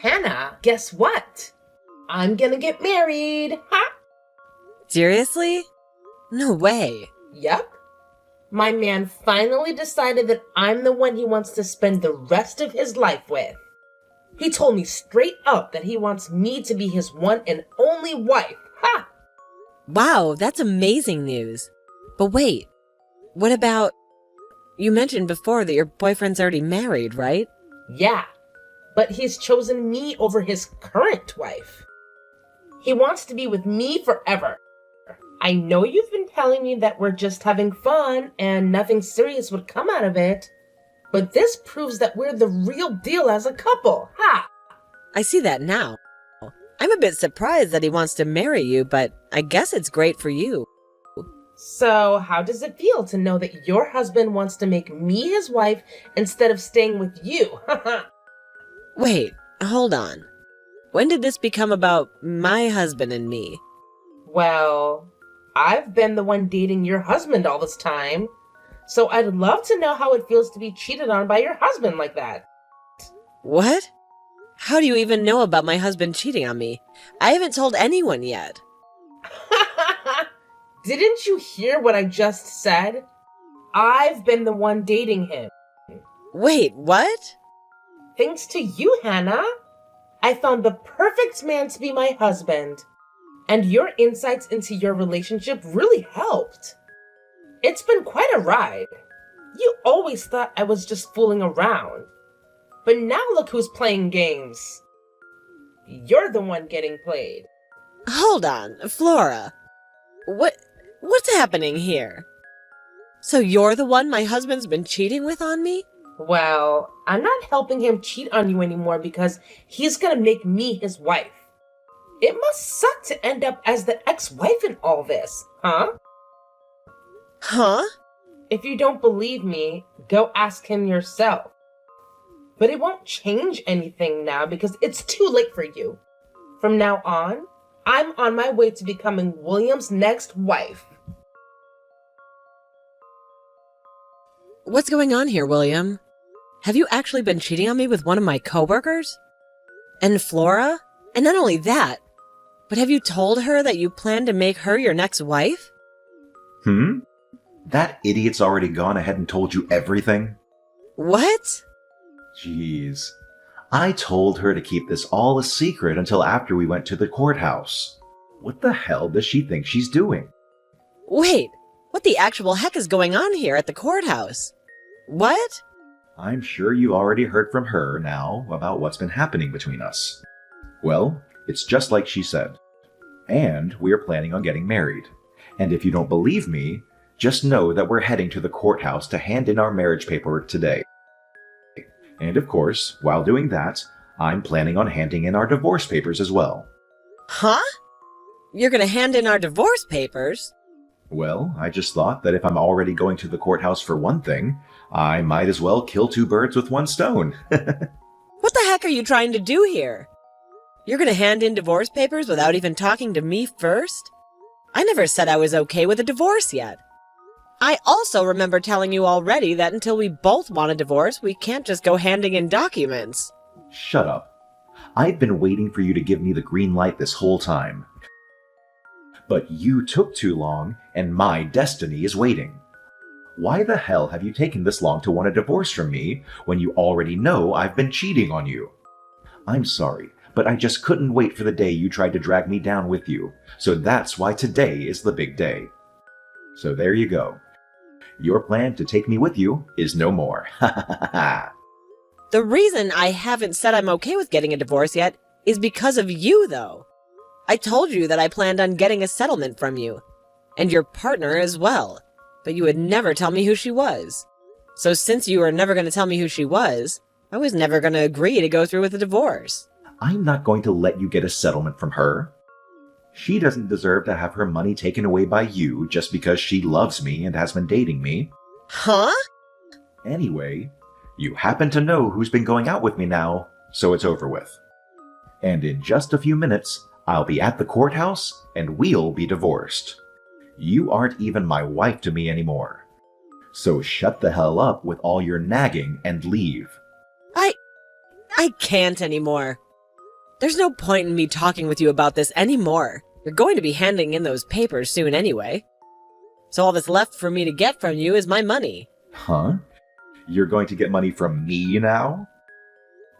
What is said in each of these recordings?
Hannah, guess what? I'm gonna get married. Ha! Seriously? No way. Yep. My man finally decided that I'm the one he wants to spend the rest of his life with. He told me straight up that he wants me to be his one and only wife. Ha! Wow, that's amazing news. But wait, what about... You mentioned before that your boyfriend's already married, right? Yeah, but he's chosen me over his current wife. He wants to be with me forever. I know you've been telling me that we're just having fun and nothing serious would come out of it, but this proves that we're the real deal as a couple. Ha! I see that now. I'm a bit surprised that he wants to marry you, but I guess it's great for you. So, how does it feel to know that your husband wants to make me his wife instead of staying with you? Wait, hold on. When did this become about my husband and me? Well, I've been the one dating your husband all this time, so I'd love to know how it feels to be cheated on by your husband like that. What? How do you even know about my husband cheating on me? I haven't told anyone yet. Didn't you hear what I just said? I've been the one dating him. Wait, what? Thanks to you, Hannah. I found the perfect man to be my husband. And your insights into your relationship really helped. It's been quite a ride. You always thought I was just fooling around. But now look who's playing games. You're the one getting played. Hold on, Flora. What's happening here? So you're the one my husband's been cheating with on me? Well, I'm not helping him cheat on you anymore because he's gonna make me his wife. It must suck to end up as the ex-wife in all this, huh? Huh? If you don't believe me, go ask him yourself. But it won't change anything now because it's too late for you. From now on, I'm on my way to becoming William's next wife. What's going on here, William? Have you actually been cheating on me with one of my coworkers? And Flora? And not only that, but have you told her that you plan to make her your next wife? That idiot's already gone ahead and told you everything? What? Jeez. I told her to keep this all a secret until after we went to the courthouse. What the hell does she think she's doing? Wait, what the actual heck is going on here at the courthouse? What? I'm sure you already heard from her now about what's been happening between us. Well, it's just like she said. And we are planning on getting married. And if you don't believe me, just know that we're heading to the courthouse to hand in our marriage paperwork today. And of course, while doing that, I'm planning on handing in our divorce papers as well. Huh? You're gonna hand in our divorce papers? Well, I just thought that if I'm already going to the courthouse for one thing, I might as well kill two birds with one stone. What the heck are you trying to do here? You're gonna hand in divorce papers without even talking to me first? I never said I was okay with a divorce yet. I also remember telling you already that until we both want a divorce, we can't just go handing in documents. Shut up. I've been waiting for you to give me the green light this whole time. But you took too long, and my destiny is waiting. Why the hell have you taken this long to want a divorce from me when you already know I've been cheating on you? I'm sorry, but I just couldn't wait for the day you tried to drag me down with you, so that's why today is the big day. So there you go. Your plan to take me with you is no more. Ha ha ha ha. The reason I haven't said I'm okay with getting a divorce yet is because of you, though. I told you that I planned on getting a settlement from you, and your partner as well, but you would never tell me who she was. So since you were never going to tell me who she was, I was never going to agree to go through with a divorce. I'm not going to let you get a settlement from her. She doesn't deserve to have her money taken away by you just because she loves me and has been dating me. Huh? Anyway, you happen to know who's been going out with me now, so it's over with. And in just a few minutes, I'll be at the courthouse and we'll be divorced. You aren't even my wife to me anymore. So shut the hell up with all your nagging and leave. I can't anymore. There's no point in me talking with you about this anymore. You're going to be handing in those papers soon anyway. So all that's left for me to get from you is my money. Huh? You're going to get money from me now?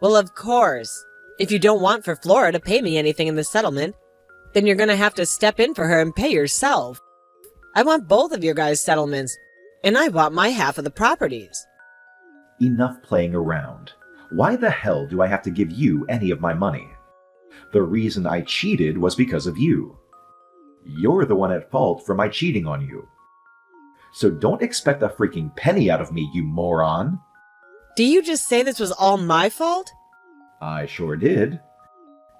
Well, of course. If you don't want for Flora to pay me anything in the settlement, then you're gonna have to step in for her and pay yourself. I want both of your guys' settlements, and I want my half of the properties. Enough playing around. Why the hell do I have to give you any of my money? The reason I cheated was because of you. You're the one at fault for my cheating on you. So don't expect a freaking penny out of me, you moron. Do you just say this was all my fault? I sure did.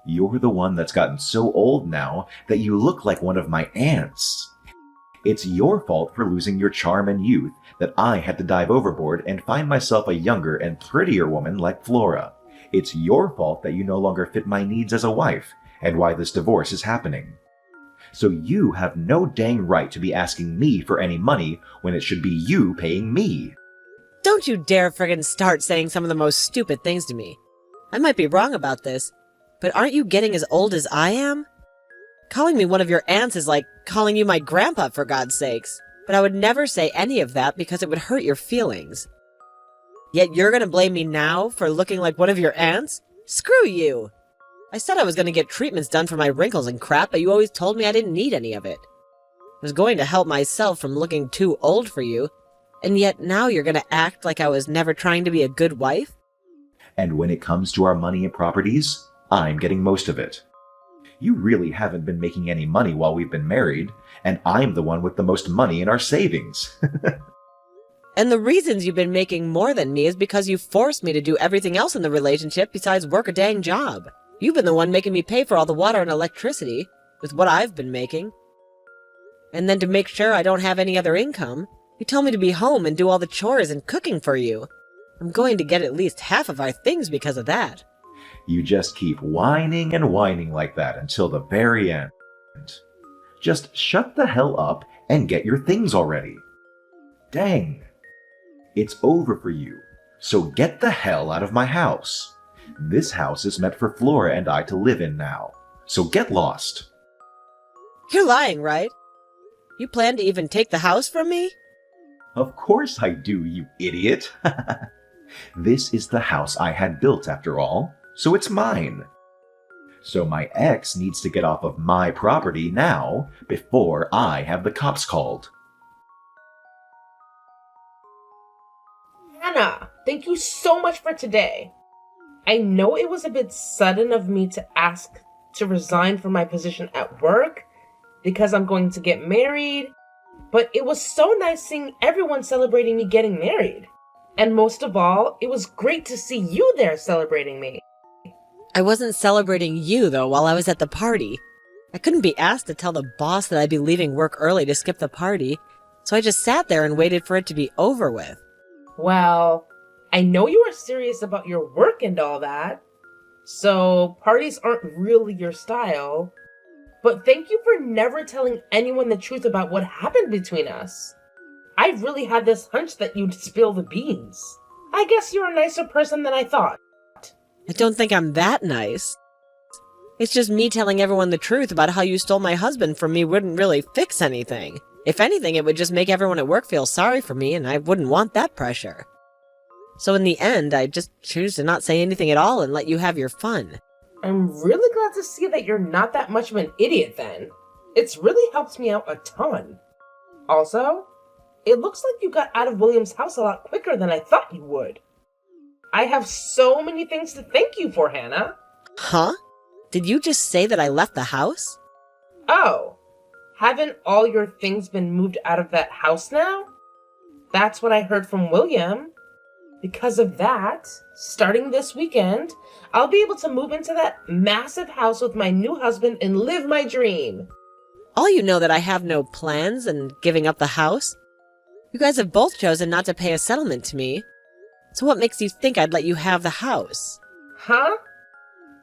You're the one that's gotten so old now that you look like one of my aunts. It's your fault for losing your charm and youth that I had to dive overboard and find myself a younger and prettier woman like Flora. It's your fault that you no longer fit my needs as a wife and why this divorce is happening. So you have no dang right to be asking me for any money when it should be you paying me. Don't you dare friggin' start saying some of the most stupid things to me. I might be wrong about this, but aren't you getting as old as I am? Calling me one of your aunts is like calling you my grandpa, for God's sakes. But I would never say any of that because it would hurt your feelings. Yet you're gonna blame me now for looking like one of your aunts? Screw you! I said I was gonna get treatments done for my wrinkles and crap, but you always told me I didn't need any of it. I was going to help myself from looking too old for you, and yet now you're gonna act like I was never trying to be a good wife? And when it comes to our money and properties, I'm getting most of it. You really haven't been making any money while we've been married, and I'm the one with the most money in our savings. And the reasons you've been making more than me is because you forced me to do everything else in the relationship besides work a dang job. You've been the one making me pay for all the water and electricity, with what I've been making. And then to make sure I don't have any other income, you tell me to be home and do all the chores and cooking for you. I'm going to get at least half of our things because of that. You just keep whining and whining like that until the very end. Just shut the hell up and get your things already. Dang. It's over for you, so get the hell out of my house. This house is meant for Flora and I to live in now, so get lost. You're lying, right? You plan to even take the house from me? Of course I do, you idiot. This is the house I had built after all, so it's mine. So my ex needs to get off of my property now before I have the cops called. Hannah, thank you so much for today. I know it was a bit sudden of me to ask to resign from my position at work because I'm going to get married, but it was so nice seeing everyone celebrating me getting married. And most of all, it was great to see you there celebrating me. I wasn't celebrating you, though, while I was at the party. I couldn't be asked to tell the boss that I'd be leaving work early to skip the party, so I just sat there and waited for it to be over with. Well, I know you are serious about your work and all that, so parties aren't really your style, but thank you for never telling anyone the truth about what happened between us. I really had this hunch that you'd spill the beans. I guess you're a nicer person than I thought. I don't think I'm that nice. It's just me telling everyone the truth about how you stole my husband from me wouldn't really fix anything. If anything, it would just make everyone at work feel sorry for me, and I wouldn't want that pressure. So in the end, I just choose to not say anything at all and let you have your fun. I'm really glad to see that you're not that much of an idiot then. It's really helped me out a ton. Also, it looks like you got out of William's house a lot quicker than I thought you would. I have so many things to thank you for, Hannah. Huh? Did you just say that I left the house? Oh, haven't all your things been moved out of that house now? That's what I heard from William. Because of that, starting this weekend, I'll be able to move into that massive house with my new husband and live my dream. All you know that I have no plans and giving up the house? You guys have both chosen not to pay a settlement to me. So what makes you think I'd let you have the house? Huh?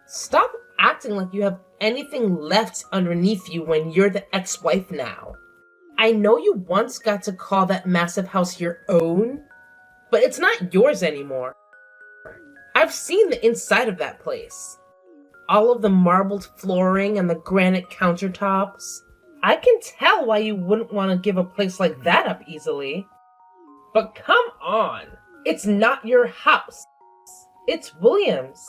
Stop acting like you have anything left underneath you when you're the ex-wife now. I know you once got to call that massive house your own, but it's not yours anymore. I've seen the inside of that place. all of the marbled flooring and the granite countertops. I can tell why you wouldn't want to give a place like that up easily. But come on, it's not your house. It's William's.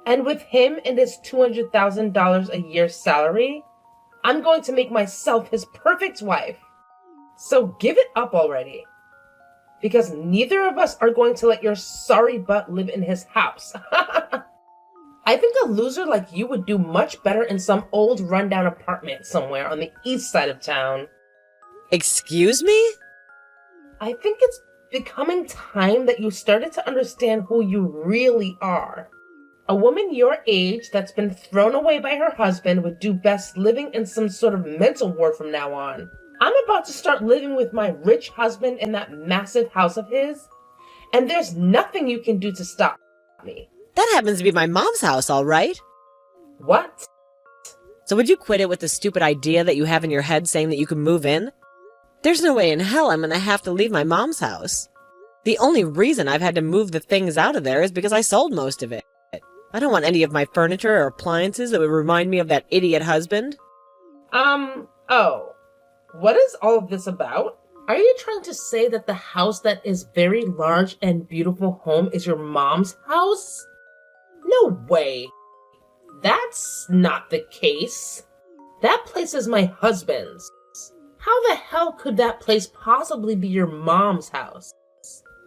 And with him and his $200,000 a year salary, I'm going to make myself his perfect wife. So give it up already. Because neither of us are going to let your sorry butt live in his house. I think a loser like you would do much better in some old rundown apartment somewhere on the east side of town. Excuse me? I think it's becoming time that you started to understand who you really are. A woman your age that's been thrown away by her husband would do best living in some sort of mental ward from now on. I'm about to start living with my rich husband in that massive house of his, and there's nothing you can do to stop me. That happens to be my mom's house, all right. What? So would you quit it with the stupid idea that you have in your head saying that you can move in? There's no way in hell I'm going to have to leave my mom's house. The only reason I've had to move the things out of there is because I sold most of it. I don't want any of my furniture or appliances that would remind me of that idiot husband. Oh. What is all of this about? Are you trying to say that the house that is very large and beautiful home is your mom's house? No way. That's not the case. That place is my husband's. How the hell could that place possibly be your mom's house?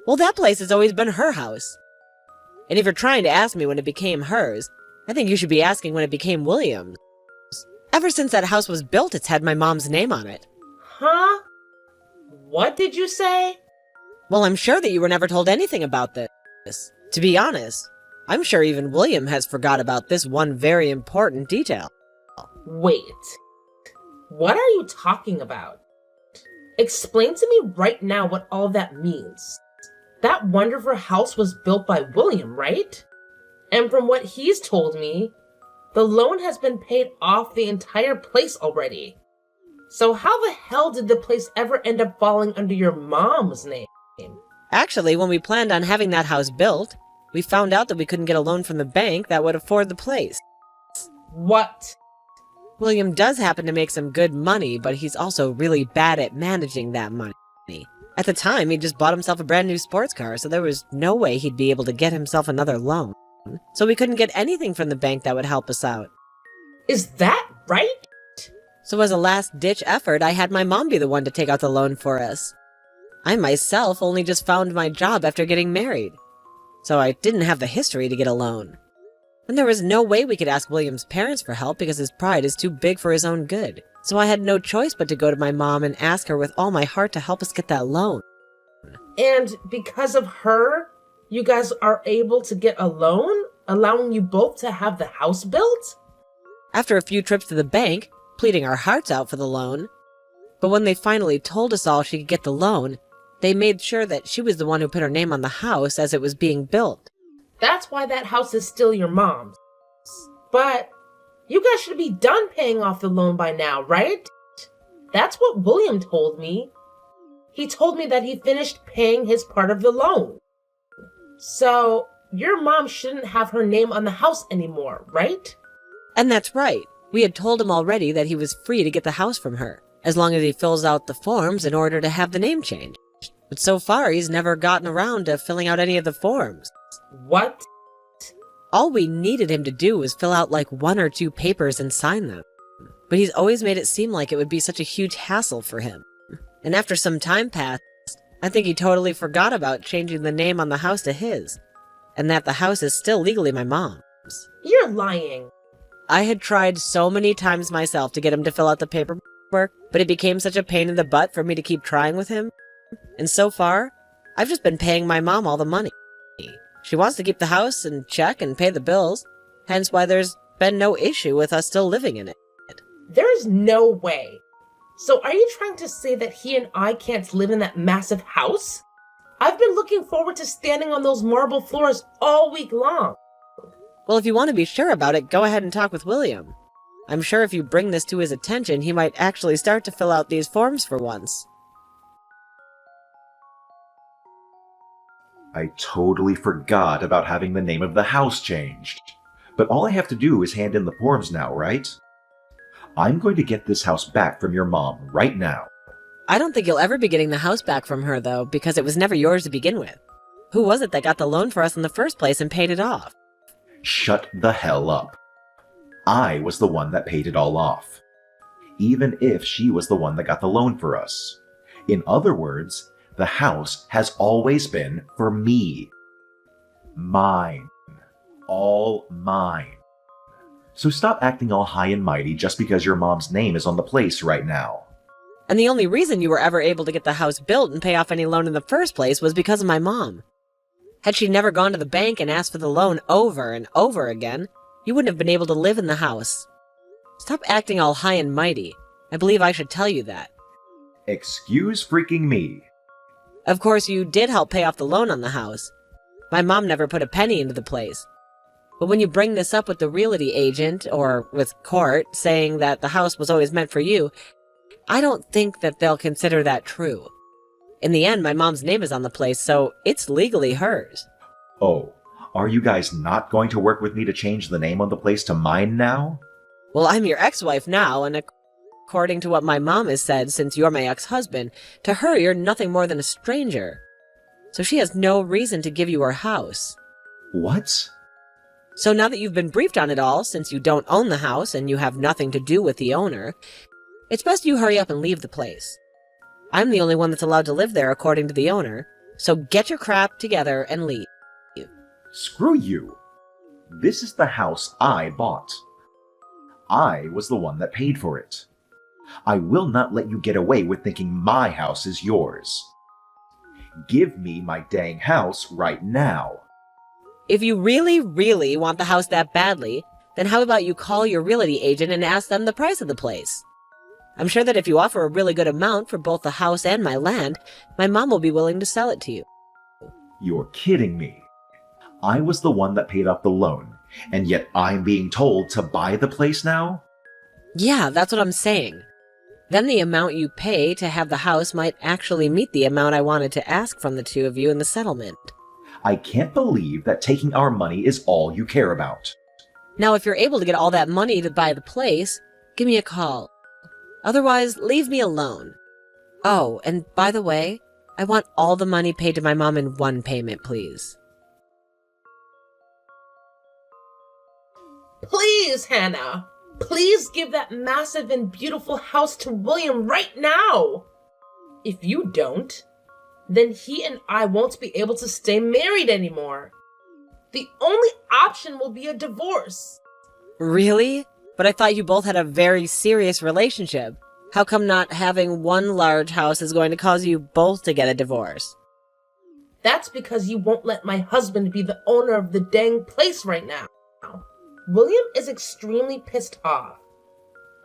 Well, that place has always been her house. And if you're trying to ask me when it became hers, I think you should be asking when it became William's. Ever since that house was built, it's had my mom's name on it. Huh? What did you say? Well, I'm sure that you were never told anything about this. To be honest, I'm sure even William has forgot about this one very important detail. Wait. What are you talking about? Explain to me right now what all that means. That wonderful house was built by William, right? And from what he's told me, the loan has been paid off the entire place already. So how the hell did the place ever end up falling under your mom's name? Actually, when we planned on having that house built, we found out that we couldn't get a loan from the bank that would afford the place. What? William does happen to make some good money, but he's also really bad at managing that money. At the time, he just bought himself a brand new sports car, so there was no way he'd be able to get himself another loan. So we couldn't get anything from the bank that would help us out. Is that right? So as a last-ditch effort, I had my mom be the one to take out the loan for us. I myself only just found my job after getting married, so I didn't have the history to get a loan. And there was no way we could ask William's parents for help because his pride is too big for his own good. So I had no choice but to go to my mom and ask her with all my heart to help us get that loan. And because of her, you guys are able to get a loan, allowing you both to have the house built? After a few trips to the bank, pleading our hearts out for the loan. But when they finally told us all she could get the loan, they made sure that she was the one who put her name on the house as it was being built. That's why that house is still your mom's. But you guys should be done paying off the loan by now, right? That's what William told me. He told me that he finished paying his part of the loan. So your mom shouldn't have her name on the house anymore, right? And that's right. We had told him already that he was free to get the house from her, as long as he fills out the forms in order to have the name changed. But so far, he's never gotten around to filling out any of the forms. What? All we needed him to do was fill out like 1 or 2 papers and sign them. But he's always made it seem like it would be such a huge hassle for him. And after some time passed, I think he totally forgot about changing the name on the house to his, and that the house is still legally my mom's. You're lying. I had tried so many times myself to get him to fill out the paperwork, but it became such a pain in the butt for me to keep trying with him. And so far, I've just been paying my mom all the money. She wants to keep the house in check and pay the bills, hence why there's been no issue with us still living in it. There's no way. So are you trying to say that he and I can't live in that massive house? I've been looking forward to standing on those marble floors all week long. Well, if you want to be sure about it, go ahead and talk with William. I'm sure if you bring this to his attention, he might actually start to fill out these forms for once. I totally forgot about having the name of the house changed. But all I have to do is hand in the forms now, right? I'm going to get this house back from your mom right now. I don't think you'll ever be getting the house back from her, though, because it was never yours to begin with. Who was it that got the loan for us in the first place and paid it off? Shut the hell up. I was the one that paid it all off. Even if she was the one that got the loan for us. In other words, the house has always been for me. Mine. All mine. So stop acting all high and mighty just because your mom's name is on the place right now. And the only reason you were ever able to get the house built and pay off any loan in the first place was because of my mom. Had she never gone to the bank and asked for the loan over and over again, you wouldn't have been able to live in the house. Stop acting all high and mighty. I believe I should tell you that. Excuse freaking me. Of course, you did help pay off the loan on the house. My mom never put a penny into the place. But when you bring this up with the realty agent, or with court, saying that the house was always meant for you, I don't think that they'll consider that true. In the end, my mom's name is on the place, so it's legally hers. Oh, are you guys not going to work with me to change the name on the place to mine now? Well, I'm your ex-wife now, and according to what my mom has said since you're my ex-husband, to her you're nothing more than a stranger. So she has no reason to give you her house. What? So now that you've been briefed on it all, since you don't own the house and you have nothing to do with the owner, it's best you hurry up and leave the place. I'm the only one that's allowed to live there according to the owner, so get your crap together and leave. Screw you. This is the house I bought. I was the one that paid for it. I will not let you get away with thinking my house is yours. Give me my dang house right now. If you really, really want the house that badly, then how about you call your realty agent and ask them the price of the place? I'm sure that if you offer a really good amount for both the house and my land, my mom will be willing to sell it to you. You're kidding me. I was the one that paid off the loan, and yet I'm being told to buy the place now? Yeah, that's what I'm saying. Then the amount you pay to have the house might actually meet the amount I wanted to ask from the two of you in the settlement. I can't believe that taking our money is all you care about. Now, if you're able to get all that money to buy the place, give me a call. Otherwise, leave me alone. Oh, and by the way, I want all the money paid to my mom in one payment, please. Please, Hannah. Please give that massive and beautiful house to William right now. If you don't, then he and I won't be able to stay married anymore. The only option will be a divorce. Really? But I thought you both had a very serious relationship. How come not having one large house is going to cause you both to get a divorce? That's because you won't let my husband be the owner of the dang place right now. William is extremely pissed off.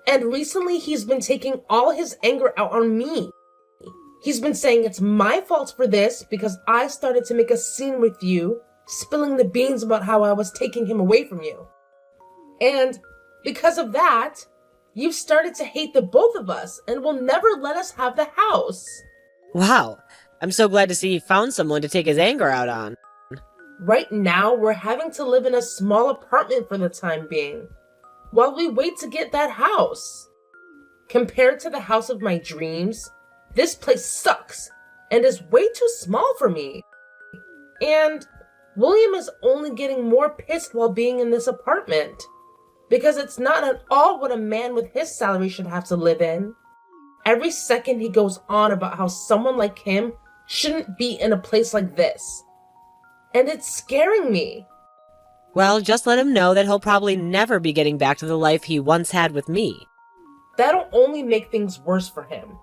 And recently he's been taking all his anger out on me. He's been saying it's my fault for this because I started to make a scene with you, spilling the beans about how I was taking him away from you. And because of that, you've started to hate the both of us and will never let us have the house. Wow, I'm so glad to see he found someone to take his anger out on. Right now, we're having to live in a small apartment for the time being, while we wait to get that house. Compared to the house of my dreams, this place sucks and is way too small for me. And William is only getting more pissed while being in this apartment, because it's not at all what a man with his salary should have to live in. Every second he goes on about how someone like him shouldn't be in a place like this. And it's scaring me. Well, just let him know that he'll probably never be getting back to the life he once had with me. That'll only make things worse for him.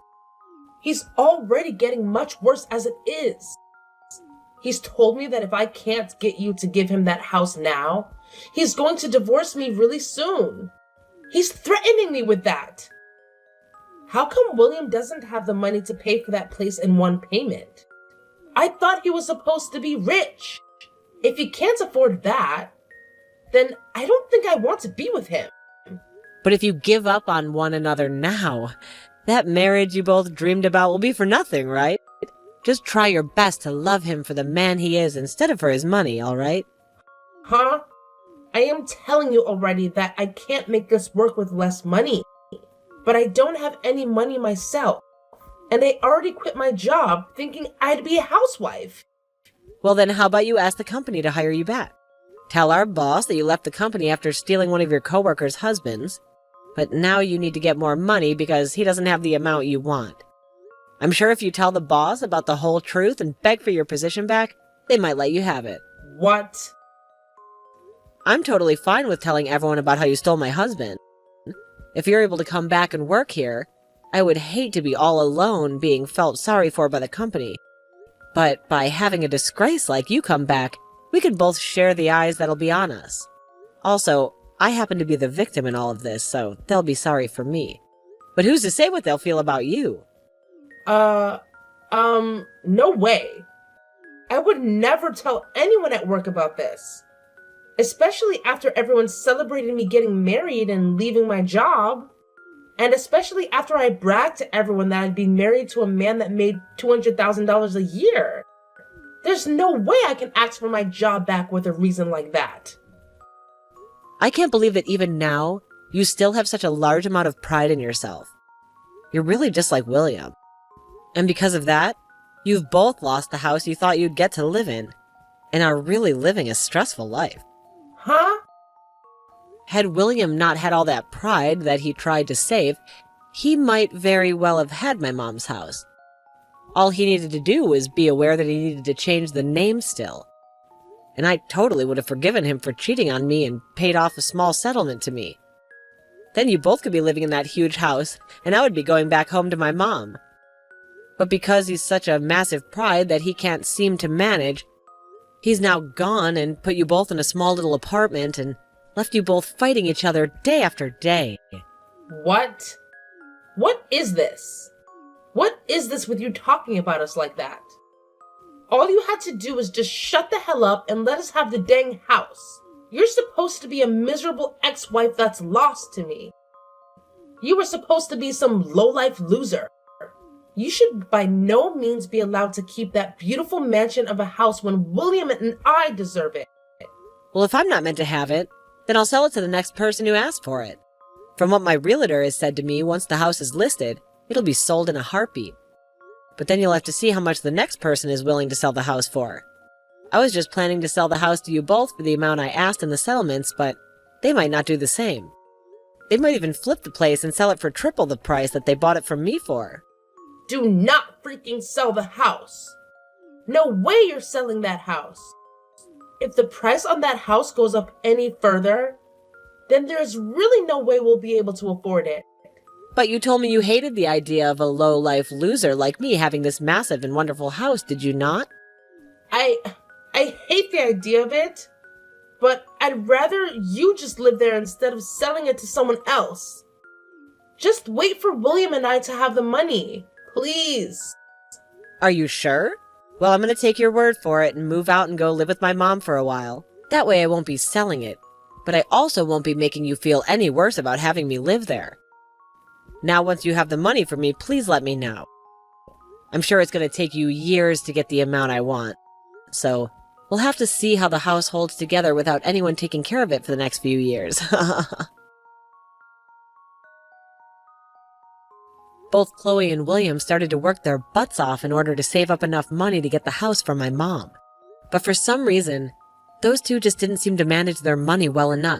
He's already getting much worse as it is. He's told me that if I can't get you to give him that house now, he's going to divorce me really soon. He's threatening me with that. How come William doesn't have the money to pay for that place in one payment? I thought he was supposed to be rich. If he can't afford that, then I don't think I want to be with him. But if you give up on one another now, that marriage you both dreamed about will be for nothing, right? Just try your best to love him for the man he is instead of for his money, all right? Huh? I am telling you already that I can't make this work with less money. But I don't have any money myself. And I already quit my job thinking I'd be a housewife. Well, then how about you ask the company to hire you back? Tell our boss that you left the company after stealing one of your coworkers' husbands, but now you need to get more money because he doesn't have the amount you want. I'm sure if you tell the boss about the whole truth and beg for your position back, they might let you have it. What? I'm totally fine with telling everyone about how you stole my husband. If you're able to come back and work here, I would hate to be all alone being felt sorry for by the company. But by having a disgrace like you come back, we could both share the eyes that'll be on us. Also, I happen to be the victim in all of this, so they'll be sorry for me. But who's to say what they'll feel about you? No way. I would never tell anyone at work about this. Especially after everyone celebrated me getting married and leaving my job. And especially after I bragged to everyone that I'd been married to a man that made $200,000 a year. There's no way I can ask for my job back with a reason like that. I can't believe that even now, you still have such a large amount of pride in yourself. You're really just like William. And because of that, you've both lost the house you thought you'd get to live in, and are really living a stressful life. Huh? Had William not had all that pride that he tried to save, he might very well have had my mom's house. All he needed to do was be aware that he needed to change the name still. And I totally would have forgiven him for cheating on me and paid off a small settlement to me. Then you both could be living in that huge house, and I would be going back home to my mom. But because he's such a massive pride that he can't seem to manage, he's now gone and put you both in a small little apartment and left you both fighting each other day after day. What? What is this? What is this with you talking about us like that? All you had to do was just shut the hell up and let us have the dang house. You're supposed to be a miserable ex-wife that's lost to me. You were supposed to be some low-life loser. You should by no means be allowed to keep that beautiful mansion of a house when William and I deserve it. Well, if I'm not meant to have it, then I'll sell it to the next person who asks for it. From what my realtor has said to me, once the house is listed, it'll be sold in a heartbeat. But then you'll have to see how much the next person is willing to sell the house for. I was just planning to sell the house to you both for the amount I asked in the settlements, but they might not do the same. They might even flip the place and sell it for triple the price that they bought it from me for. Do not freaking sell the house. No way you're selling that house. If the price on that house goes up any further, then there's really no way we'll be able to afford it. But you told me you hated the idea of a low-life loser like me having this massive and wonderful house, did you not? I hate the idea of it, but I'd rather you just live there instead of selling it to someone else. Just wait for William and I to have the money, please. Are you sure? Well, I'm going to take your word for it and move out and go live with my mom for a while. That way I won't be selling it, but I also won't be making you feel any worse about having me live there. Now, once you have the money for me, please let me know. I'm sure it's going to take you years to get the amount I want, so we'll have to see how the house holds together without anyone taking care of it for the next few years. Both Chloe and William started to work their butts off in order to save up enough money to get the house from my mom. But for some reason, those two just didn't seem to manage their money well enough.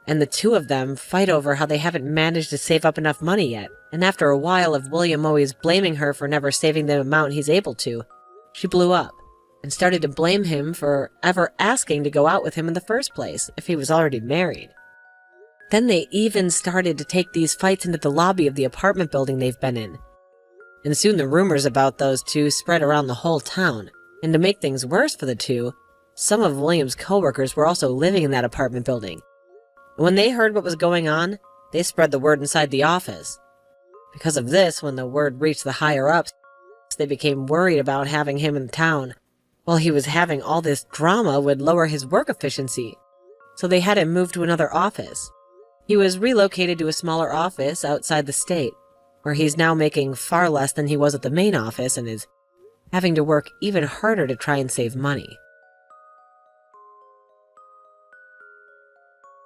And the two of them fight over how they haven't managed to save up enough money yet. And after a while of William always blaming her for never saving the amount he's able to, she blew up and started to blame him for ever asking to go out with him in the first place if he was already married. Then they even started to take these fights into the lobby of the apartment building they've been in. And soon the rumors about those two spread around the whole town. And to make things worse for the two, some of William's coworkers were also living in that apartment building. When they heard what was going on, they spread the word inside the office. Because of this, when the word reached the higher-ups, they became worried about having him in town. While he was having all this drama would lower his work efficiency, so they had him moved to another office. He was relocated to a smaller office outside the state, where he's now making far less than he was at the main office and is having to work even harder to try and save money.